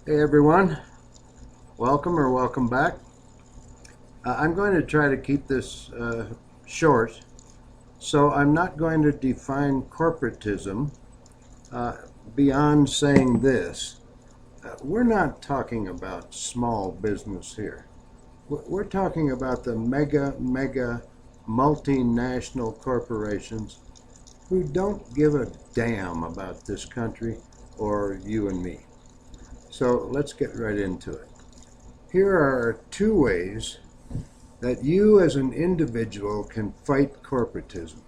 Hey everyone, welcome back. I'm going to try to keep this short, so I'm not going to define corporatism uh, beyond saying this. We're not talking about small business here. We're talking about the mega multinational corporations who don't give a damn about this country or you and me. So let's get right into it. Here are two ways that you as an individual can fight corporatism.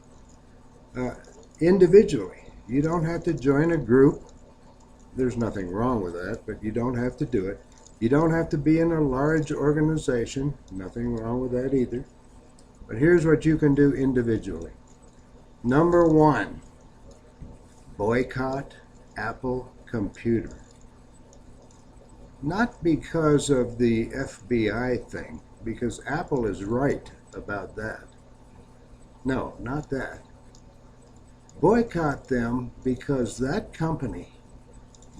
Uh, Individually, you don't have to join a group. There's nothing wrong with that, but you don't have to do it. You don't have to be in a large organization. Nothing wrong with that either. But here's what you can do individually. Number one, boycott Apple Computer. Not because of the FBI thing, because Apple is right about that. No, not that. Boycott them because that company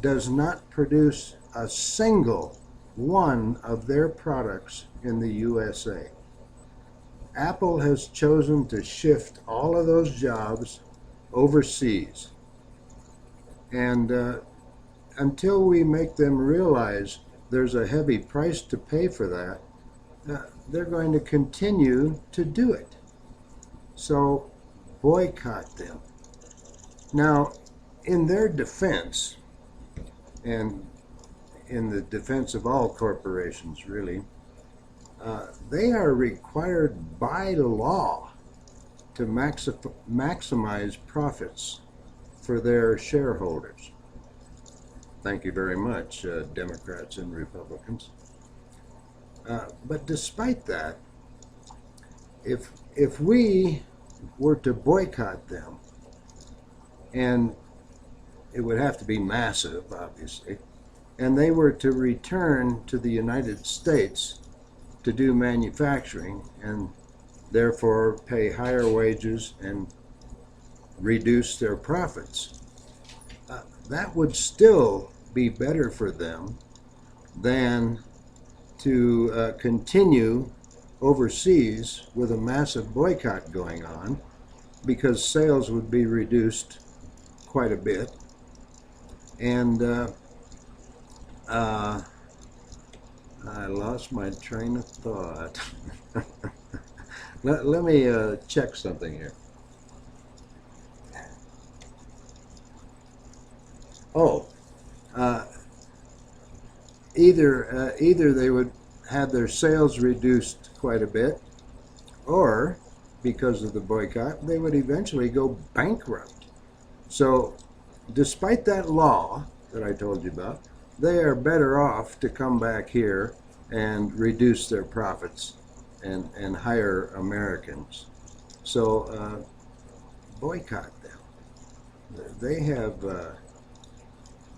does not produce a single one of their products in the USA. Apple has chosen to shift all of those jobs overseas. And until we make them realize there's a heavy price to pay for that, they're going to continue to do it. So boycott them. Now, in their defense, and in the defense of all corporations really, they are required by law to maximize profits for their shareholders. Thank you very much, Democrats and Republicans. But despite that, if we were to boycott them, and it would have to be massive, obviously, and they were to return to the United States to do manufacturing and therefore pay higher wages and reduce their profits, that would still be better for them than to continue overseas with a massive boycott going on, because sales would be reduced quite a bit. And I lost my train of thought. Let me check something here. Oh, either they would have their sales reduced quite a bit, or because of the boycott, they would eventually go bankrupt. So, despite that law that I told you about, they are better off to come back here and reduce their profits and hire Americans. So, boycott them. They have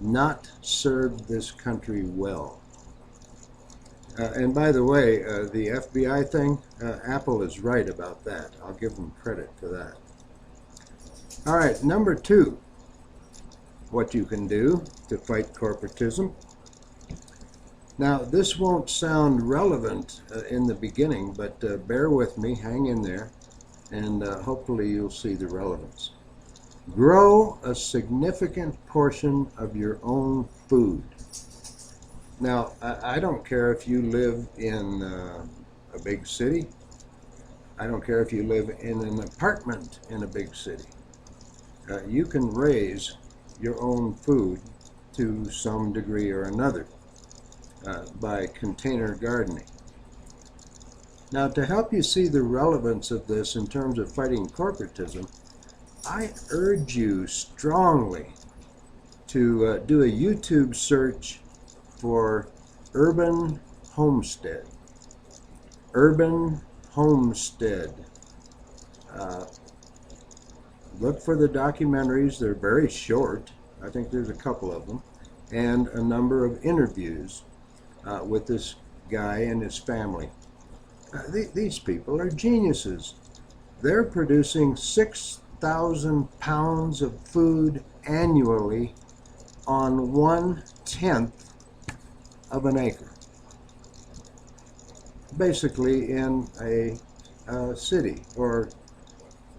not served this country well. And by the way, the FBI thing, Apple is right about that. I'll give them credit for that. All right, number two, what you can do to fight corporatism. Now, this won't sound relevant in the beginning, but bear with me, hang in there, and hopefully you'll see the relevance. Grow a significant portion of your own food. Now, I don't care if you live in a big city. I don't care if you live in an apartment in a big city. You can raise your own food to some degree or another by container gardening. Now, to help you see the relevance of this in terms of fighting corporatism, I urge you strongly to do a YouTube search for urban homestead. Urban homestead. Look for the documentaries. They're very short. I think there's a couple of them. And a number of interviews with this guy and his family. These people are geniuses. They're producing 6,000 pounds of food annually on 1/10 of an acre, basically in a city, or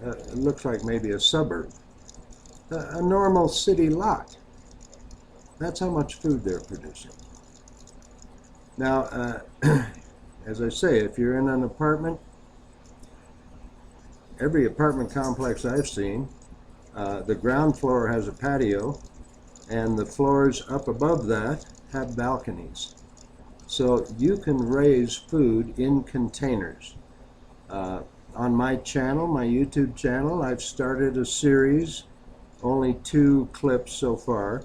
it looks like maybe a suburb, a normal city lot. That's how much food they're producing. Now, as I say, if you're in an apartment, every apartment complex I've seen, the ground floor has a patio, and the floors up above that have balconies. So you can raise food in containers. On my channel, my YouTube channel, I've started a series, only 2 clips so far,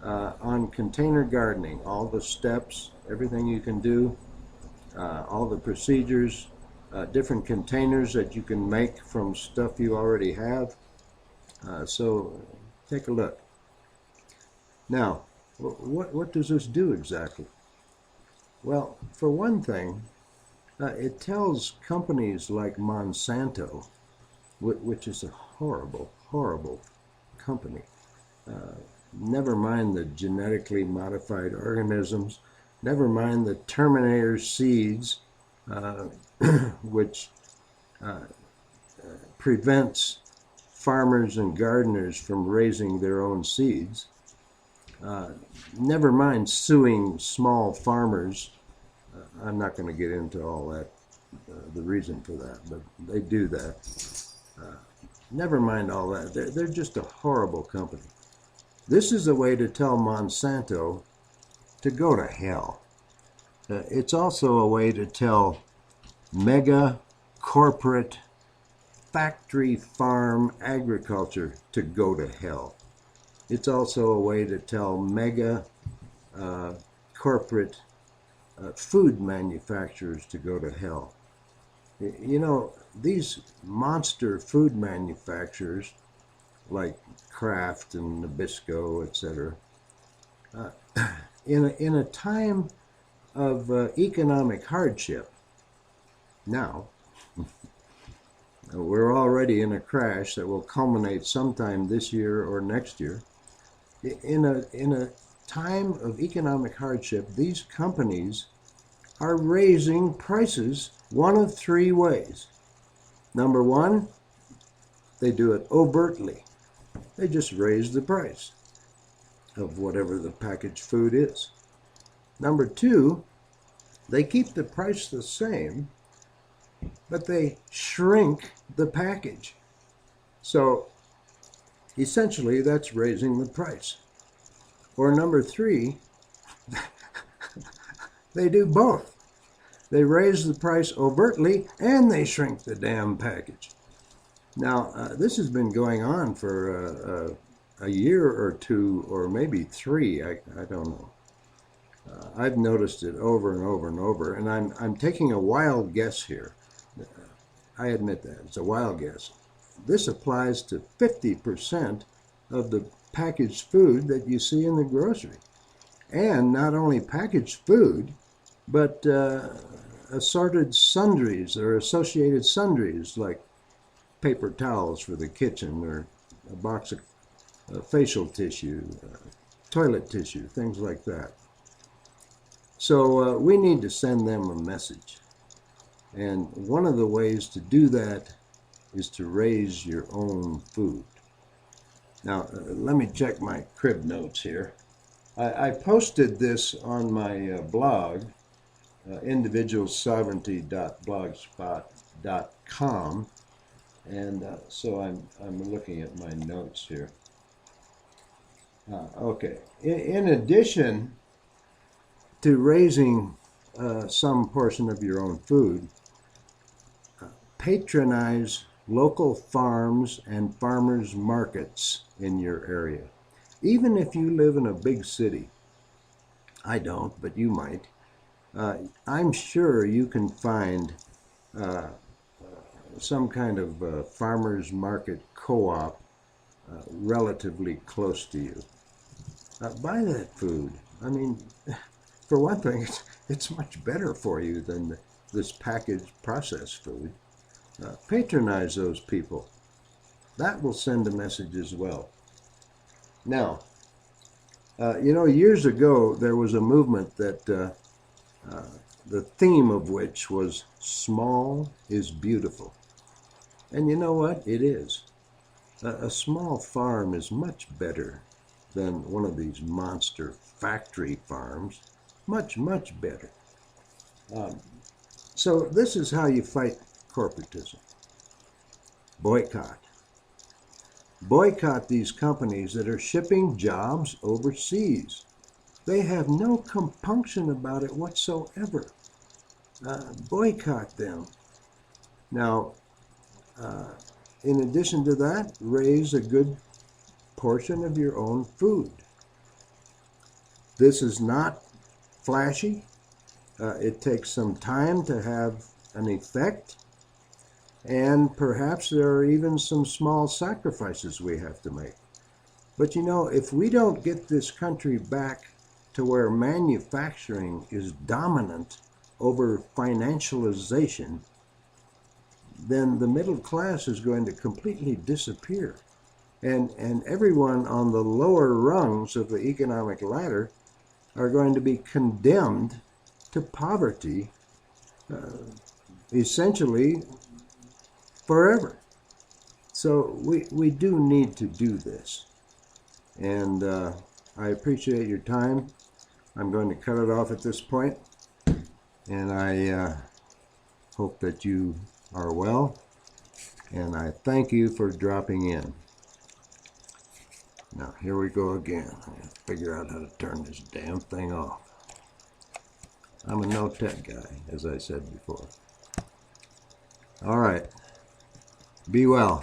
on container gardening, all the steps, everything you can do, all the procedures, different containers that you can make from stuff you already have. So take a look. Now, what does this do exactly? Well, for one thing, it tells companies like Monsanto, which is a horrible, horrible company, never mind the genetically modified organisms, never mind the Terminator seeds, which prevents farmers and gardeners from raising their own seeds. Never mind suing small farmers. I'm not going to get into all that, the reason for that, but they do that. Never mind all that. They're just a horrible company. This is a way to tell Monsanto to go to hell. It's also a way to tell mega corporate factory farm agriculture to go to hell. It's also a way to tell mega corporate food manufacturers to go to hell. You know, these monster food manufacturers like Kraft and Nabisco, etc., in a time of economic hardship, now, we're already in a crash that will culminate sometime this year or next year. In a time of economic hardship, these companies are raising prices one of 3 ways. Number 1, they do it overtly. They just raise the price of whatever the packaged food is. Number 2, they keep the price the same, but they shrink the package. So essentially, that's raising the price. Or number 3, they do both. They raise the price overtly and they shrink the damn package. Now, this has been going on for a year or 2, or maybe 3, I don't know. I've noticed it over and over and over, and I'm taking a wild guess here. I admit that, it's a wild guess. This applies to 50% of the packaged food that you see in the grocery. And not only packaged food, but assorted sundries or associated sundries like paper towels for the kitchen, or a box of facial tissue, toilet tissue, things like that. So we need to send them a message. And one of the ways to do that is to raise your own food. Now, let me check my crib notes here. I posted this on my blog, individualsovereignty.blogspot.com, and so I'm looking at my notes here. Okay. In addition to raising some portion of your own food, patronize local farms and farmers markets in your area. Even if you live in a big city, I don't, but you might, I'm sure you can find some kind of farmers market co-op relatively close to you. Buy that food. I mean, for one thing, it's much better for you than this packaged processed food. Patronize those people. That will send a message as well. Now, You know, years ago, there was a movement that the theme of which was small is beautiful. And you know what? It is. A small farm is much better than one of these monster factory farms. Much, much better. So this is how you fight corporatism. Boycott. Boycott these companies that are shipping jobs overseas. They have no compunction about it whatsoever. Boycott them. Now, in addition to that, raise a good portion of your own food. This is not flashy. It takes some time to have an effect, and perhaps there are even some small sacrifices we have to make. But you know, if we don't get this country back to where manufacturing is dominant over financialization, then the middle class is going to completely disappear. And everyone on the lower rungs of the economic ladder are going to be condemned to poverty, essentially forever. So we do need to do this. And I appreciate your time. I'm going to cut it off at this point. And I hope that you are well. And I thank you for dropping in. Now, here we go again. I gotta figure out how to turn this damn thing off. I'm a no-tech guy, as I said before. All right. Be well.